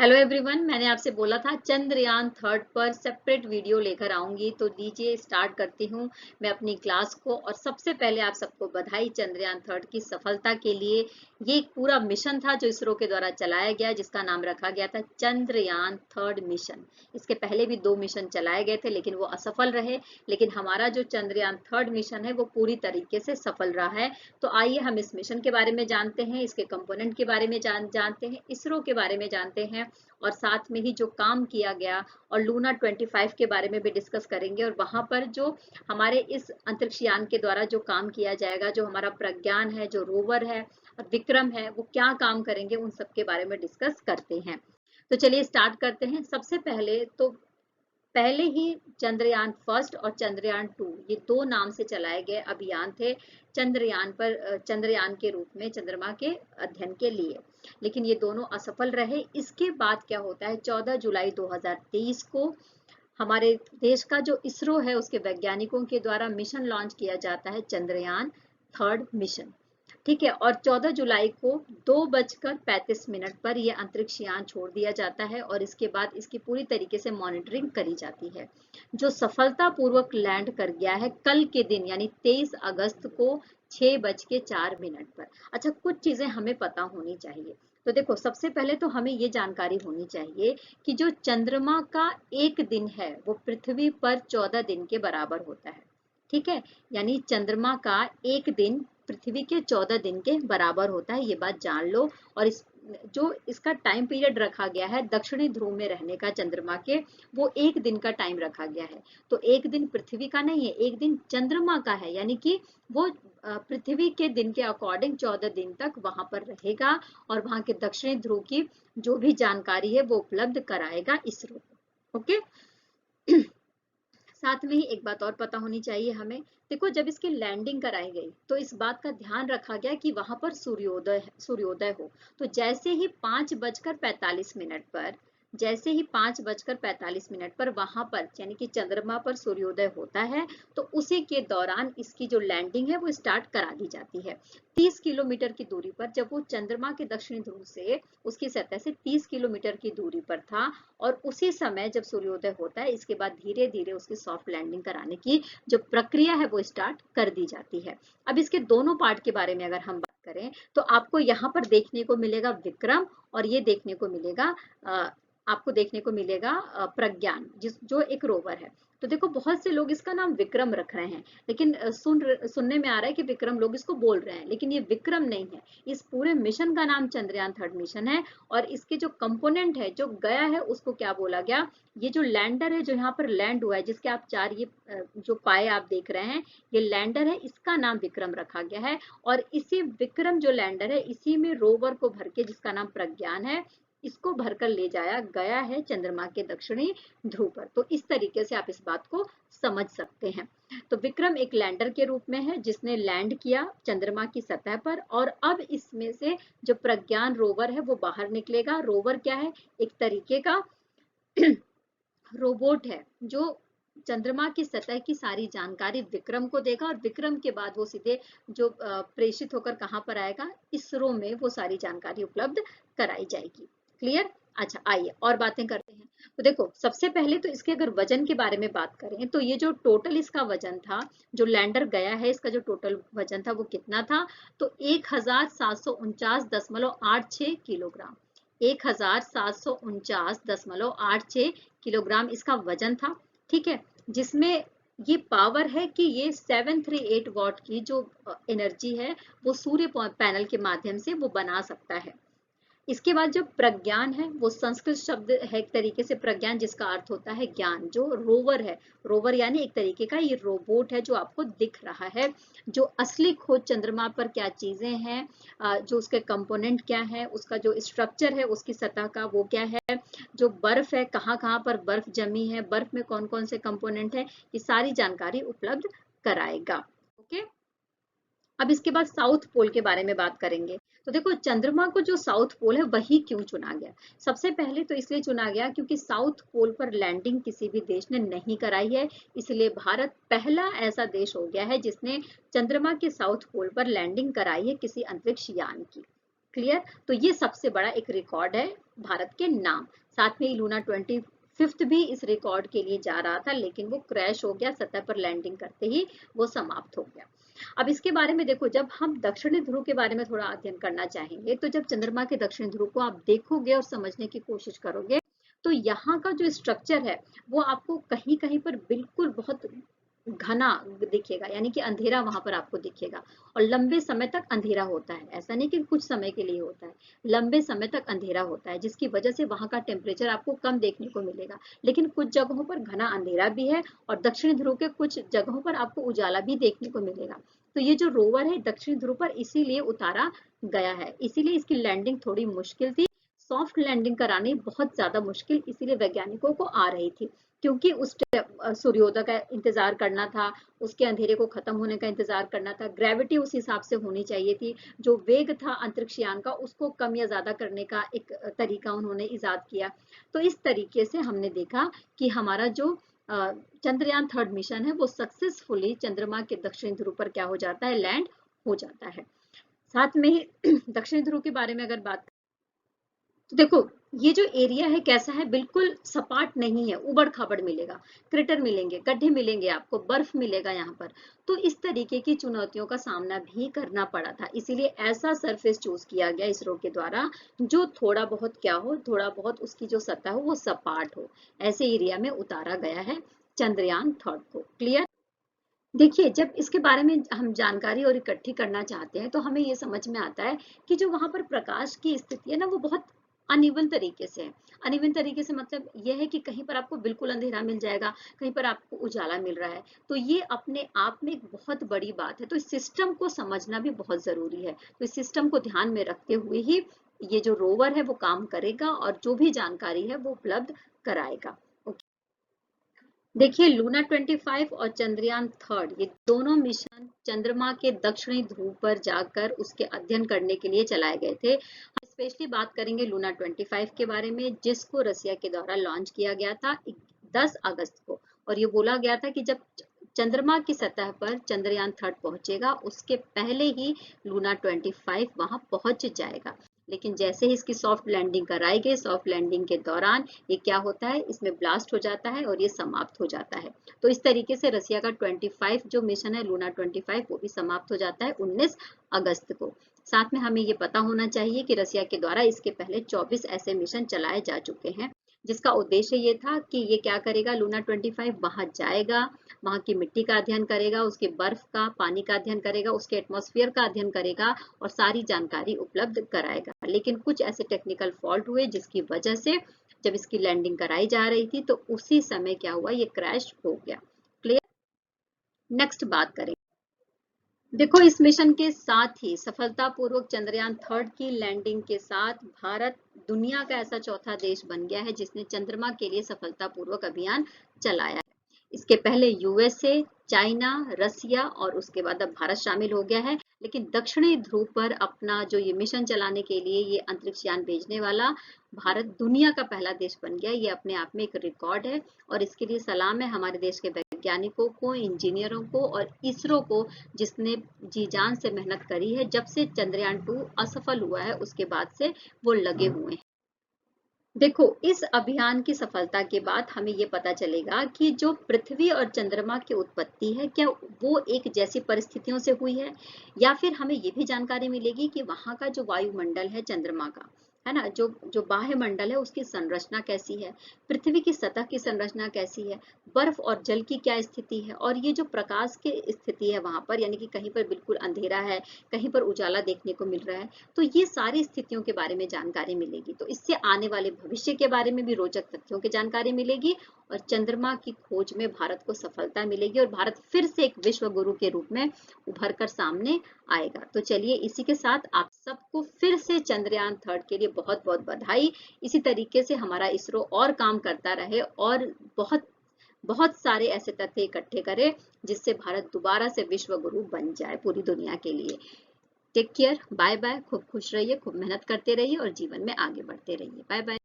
Hello everyone, मैंने आपसे बोला था चंद्रयान थर्ड पर सेपरेट वीडियो लेकर आऊंगी, तो लीजिए स्टार्ट करती हूँ मैं अपनी क्लास को। और सबसे पहले आप सबको बधाई चंद्रयान थर्ड की सफलता के लिए। ये एक पूरा मिशन था जो इसरो के द्वारा चलाया गया, जिसका नाम रखा गया था चंद्रयान थर्ड मिशन। इसके पहले भी 2 मिशन चलाए गए थे लेकिन वो असफल रहे, लेकिन हमारा जो चंद्रयान थर्ड मिशन है वो पूरी तरीके से सफल रहा है। तो आइए हम इस मिशन के बारे में जानते हैं, इसके कंपोनेंट के बारे में जानते हैं, इसरो के बारे में जानते हैं, और साथ में ही जो काम किया गया और लूना 25 के बारे में भी डिस्कस करेंगे। और वहां पर जो हमारे इस अंतरिक्ष यान के द्वारा जो काम किया जाएगा, जो हमारा प्रज्ञान है, जो रोवर है और विक्रम है, वो क्या काम करेंगे, उन सब के बारे में डिस्कस करते हैं। तो चलिए स्टार्ट करते हैं। सबसे पहले तो पहले ही चंद्रयान फर्स्ट और चंद्रयान टू, ये 2 नाम से चलाए गए अभियान थे चंद्रयान पर, चंद्रयान के रूप में चंद्रमा के अध्ययन के लिए, लेकिन ये दोनों असफल रहे। इसके बाद क्या होता है, 14 जुलाई 2023 को हमारे देश का जो इसरो है उसके वैज्ञानिकों के द्वारा मिशन लॉन्च किया जाता है, चंद्रयान थर्ड मिशन। ठीक है, और 14 जुलाई को 2:35 पर यह अंतरिक्ष यान छोड़ दिया जाता है और इसके बाद इसकी पूरी तरीके से मॉनिटरिंग करी जाती है, जो सफलतापूर्वक लैंड कर गया है कल के दिन यानी 23 अगस्त को 6:04 पर। अच्छा, कुछ चीजें हमें पता होनी चाहिए। तो देखो, सबसे पहले तो हमें ये जानकारी होनी चाहिए कि जो चंद्रमा का एक दिन है वो पृथ्वी पर 14 दिन के बराबर होता है। ठीक है, यानी चंद्रमा का एक दिन पृथ्वी के 14 दिन के बराबर होता है, ये बात जान लो। और जो इसका टाइम पीरियड रखा गया है दक्षिणी ध्रुव में रहने का चंद्रमा के, वो एक दिन का टाइम रखा गया है। तो एक दिन पृथ्वी का नहीं है, एक दिन चंद्रमा का है, यानी कि वो पृथ्वी के दिन के अकॉर्डिंग 14 दिन तक वहां पर रहेगा और वहां के दक्षिणी ध्रुव की जो भी जानकारी है वो उपलब्ध कराएगा इसरो। ओके। साथ में ही एक बात और पता होनी चाहिए हमें। देखो, जब इसकी लैंडिंग कराई गई तो इस बात का ध्यान रखा गया कि वहां पर सूर्योदय हो। तो जैसे ही 5:45 पर, जैसे ही 5:45 पर वहां पर यानी कि चंद्रमा पर सूर्योदय होता है, तो उसी के दौरान इसकी जो लैंडिंग है वो स्टार्ट करा दी जाती है। 30 किलोमीटर की दूरी पर, जब वो चंद्रमा के दक्षिणी ध्रुव से उसकी सतह से 30 किलोमीटर की दूरी पर था, और उसी समय जब सूर्योदय होता है, इसके बाद धीरे धीरे उसकी सॉफ्ट लैंडिंग कराने की जो प्रक्रिया है वो स्टार्ट कर दी जाती है। अब इसके दोनों पार्ट के बारे में अगर हम बात करें तो आपको यहाँ पर देखने को मिलेगा विक्रम, और ये देखने को मिलेगा आपको देखने को मिलेगा प्रज्ञान, जो एक रोवर है। तो देखो, बहुत से लोग इसका नाम विक्रम रख रहे हैं, लेकिन सुनने में आ रहा है कि विक्रम लोग इसको बोल रहे हैं, लेकिन ये विक्रम नहीं है। इस पूरे मिशन का नाम चंद्रयान थर्ड मिशन है। और इसके जो कंपोनेंट है जो गया है उसको क्या बोला गया, ये जो लैंडर है जो यहाँ पर लैंड हुआ है, जिसके आप 4 ये जो पाए आप देख रहे हैं, ये लैंडर है, इसका नाम विक्रम रखा गया है। और इसी विक्रम जो लैंडर है, इसी में रोवर को भर के, जिसका नाम प्रज्ञान है, इसको भरकर ले जाया गया है चंद्रमा के दक्षिणी ध्रुव पर। तो इस तरीके से आप इस बात को समझ सकते हैं। तो विक्रम एक लैंडर के रूप में है जिसने लैंड किया चंद्रमा की सतह पर, और अब इसमें से जो प्रज्ञान रोवर है वो बाहर निकलेगा। रोवर क्या है, एक तरीके का रोबोट है जो चंद्रमा की सतह की सारी जानकारी विक्रम को देगा, और विक्रम के बाद वो सीधे जो प्रेषित होकर कहाँ पर आएगा, इसरो में वो सारी जानकारी उपलब्ध कराई जाएगी। क्लियर? अच्छा, आइए और बातें करते हैं। तो देखो, सबसे पहले तो इसके अगर वजन के बारे में बात करें तो ये जो टोटल इसका वजन था, जो लैंडर गया है इसका जो टोटल वजन था वो कितना था, तो 1749.86 किलोग्राम, 1749.86 किलोग्राम इसका वजन था। ठीक है, जिसमें ये पावर है कि ये 738 वॉट की जो एनर्जी है वो सूर्य पैनल के माध्यम से वो बना सकता है। इसके बाद जो प्रज्ञान है, वो संस्कृत शब्द है एक तरीके से प्रज्ञान, जिसका अर्थ होता है ज्ञान। जो रोवर है, रोवर यानी एक तरीके का ये रोबोट है जो आपको दिख रहा है, जो असली खोज चंद्रमा पर क्या चीजें हैं, जो उसके कंपोनेंट क्या है, उसका जो स्ट्रक्चर है उसकी सतह का वो क्या है, जो बर्फ है कहाँ कहाँ पर बर्फ जमी है, बर्फ में कौन कौन से कंपोनेंट है, ये सारी जानकारी उपलब्ध कराएगा। ओके। अब इसके बाद साउथ पोल के बारे में बात करेंगे। तो देखो, चंद्रमा को जो साउथ पोल है वही क्यों चुना गया, सबसे पहले तो इसलिए चुना गया क्योंकि साउथ पोल पर लैंडिंग किसी भी देश ने नहीं कराई है, इसलिए भारत पहला ऐसा देश हो गया है जिसने चंद्रमा के साउथ पोल पर लैंडिंग कराई है किसी अंतरिक्ष यान की। क्लियर। तो ये सबसे बड़ा एक रिकॉर्ड है भारत के नाम। साथ में ही लूना 25th भी इस रिकॉर्ड के लिए जा रहा था, लेकिन वो क्रैश हो गया, सतह पर लैंडिंग करते ही वो समाप्त हो गया। अब इसके बारे में देखो, जब हम दक्षिणी ध्रुव के बारे में थोड़ा अध्ययन करना चाहेंगे, तो जब चंद्रमा के दक्षिणी ध्रुव को आप देखोगे और समझने की कोशिश करोगे, तो यहाँ का जो स्ट्रक्चर है वो आपको कहीं कहीं पर बिल्कुल बहुत घना दिखेगा, यानी कि अंधेरा वहां पर आपको दिखेगा। और लंबे समय तक अंधेरा होता है, ऐसा नहीं कि कुछ समय के लिए होता है, लंबे समय तक अंधेरा होता है, जिसकी वजह से वहां का टेम्परेचर आपको कम देखने को मिलेगा। लेकिन कुछ जगहों पर घना अंधेरा भी है और दक्षिण ध्रुव के कुछ जगहों पर आपको उजाला भी देखने को मिलेगा। तो ये जो रोवर है दक्षिण ध्रुव पर इसीलिए उतारा गया है, इसीलिए इसकी लैंडिंग थोड़ी मुश्किल थी, सॉफ्ट लैंडिंग करानी बहुत ज्यादा मुश्किल इसीलिए वैज्ञानिकों को आ रही थी, क्योंकि उस सूर्योदय का इंतजार करना था, उसके अंधेरे को खत्म होने का इंतजार करना था, ग्रेविटी उस हिसाब से होनी चाहिए थी, जो वेग था अंतरिक्षयान का उसको कम या ज्यादा करने का एक तरीका उन्होंने इजाद किया। तो इस तरीके से हमने देखा कि हमारा जो चंद्रयान 3 मिशन है वो सक्सेसफुली चंद्रमा के दक्षिणी ध्रुव पर क्या हो जाता है, लैंड हो जाता है। साथ में ही दक्षिणी ध्रुव के बारे में अगर बात, तो देखो ये जो एरिया है कैसा है, बिल्कुल सपाट नहीं है, उबड़ खाबड़ मिलेगा, क्रेटर मिलेंगे, गड्ढे मिलेंगे, आपको बर्फ मिलेगा यहाँ पर। तो इस तरीके की चुनौतियों का सामना भी करना पड़ा था, इसीलिए ऐसा सरफेस चूज किया गया इसरो के द्वारा जो थोड़ा बहुत क्या हो, थोड़ा बहुत उसकी जो सतह हो वो सपाट हो। ऐसे एरिया में उतारा गया है चंद्रयान 3 को। क्लियर। देखिए जब इसके बारे में हम जानकारी और इकट्ठी करना चाहते हैं तो हमें ये समझ में आता है कि जो वहां पर प्रकाश की स्थिति है ना वो बहुत अनइवन तरीके से है। अनइवन तरीके से मतलब यह है कि कहीं पर आपको बिल्कुल अंधेरा मिल जाएगा, कहीं पर आपको उजाला मिल रहा है। तो ये अपने आप में एक बहुत बड़ी बात है, तो इस सिस्टम को समझना भी बहुत जरूरी है। तो इस सिस्टम को ध्यान में रखते हुए ही ये जो रोवर है वो काम करेगा और जो भी जानकारी है वो उपलब्ध कराएगा। देखिए लूना 25 और चंद्रयान 3 ये दोनों मिशन चंद्रमा के दक्षिणी ध्रुव पर जाकर उसके अध्ययन करने के लिए चलाए गए थे। हम स्पेशली बात करेंगे लूना 25 के बारे में, जिसको रसिया के द्वारा लॉन्च किया गया था 10 अगस्त को। और ये बोला गया था कि जब चंद्रमा की सतह पर चंद्रयान 3 पहुंचेगा उसके पहले ही लूना 25 वहां पहुंच जाएगा। लेकिन जैसे ही इसकी सॉफ्ट लैंडिंग कराई गई, सॉफ्ट लैंडिंग के दौरान ये क्या होता है, इसमें ब्लास्ट हो जाता है और ये समाप्त हो जाता है। तो इस तरीके से रसिया का 25 जो मिशन है लूना 25 वो भी समाप्त हो जाता है 19 अगस्त को। साथ में हमें ये पता होना चाहिए कि रसिया के द्वारा इसके पहले 24 ऐसे मिशन चलाए जा चुके हैं, जिसका उद्देश्य ये था कि ये क्या करेगा, लूना 25 वहां जाएगा, वहां की मिट्टी का अध्ययन करेगा, उसके बर्फ का पानी का अध्ययन करेगा, उसके एटमॉस्फेयर का अध्ययन करेगा और सारी जानकारी उपलब्ध कराएगा। लेकिन कुछ ऐसे टेक्निकल फॉल्ट हुए जिसकी वजह से जब इसकी लैंडिंग कराई जा रही थी तो उसी समय क्या हुआ, ये क्रैश हो गया। क्लियर। नेक्स्ट बात करें, देखो इस मिशन के साथ ही सफलतापूर्वक चंद्रयान 3 की लैंडिंग के साथ भारत दुनिया का ऐसा चौथा देश बन गया है जिसने चंद्रमा के लिए सफलतापूर्वक अभियान चलाया है। इसके पहले यूएसए, चाइना, रसिया और उसके बाद अब भारत शामिल हो गया है। लेकिन दक्षिणी ध्रुव पर अपना जो ये मिशन चलाने के लिए ये अंतरिक्ष यान भेजने वाला भारत दुनिया का पहला देश बन गया। ये अपने आप में एक रिकॉर्ड है और इसके लिए सलाम है हमारे देश के वैज्ञानिकों को, इंजीनियरों को और इसरो को, जिसने जी जान से मेहनत करी है। जब से चंद्रयान 2 असफल हुआ है उसके बाद से वो लगे हुए हैं। देखो इस अभियान की सफलता के बाद हमें ये पता चलेगा कि जो पृथ्वी और चंद्रमा की उत्पत्ति है क्या वो एक जैसी परिस्थितियों से हुई है, या फिर हमें ये भी जानकारी मिलेगी कि वहां का जो वायुमंडल है चंद्रमा का, है ना, जो जो बाह्य मंडल है उसकी संरचना कैसी है, पृथ्वी की सतह की संरचना कैसी है, बर्फ और जल की क्या स्थिति है, और ये जो प्रकाश की स्थिति है वहां पर, यानी कि कहीं पर बिल्कुल अंधेरा है, कहीं पर उजाला देखने को मिल रहा है। तो ये सारी स्थितियों के बारे में जानकारी मिलेगी। तो इससे आने वाले भविष्य के बारे में भी रोचक तथ्यों की जानकारी मिलेगी और चंद्रमा की खोज में भारत को सफलता मिलेगी और भारत फिर से एक विश्व गुरु के रूप में उभर कर सामने आएगा। तो चलिए इसी के साथ आप सबको फिर से चंद्रयान 3 के लिए बहुत बहुत बधाई। इसी तरीके से हमारा इसरो और काम करता रहे और बहुत बहुत सारे ऐसे तथ्य इकट्ठे करे जिससे भारत दोबारा से विश्व गुरु बन जाए पूरी दुनिया के लिए। टेक केयर, बाय बाय, खूब खुश रहिए, खूब मेहनत करते रहिए और जीवन में आगे बढ़ते रहिए। Bye bye.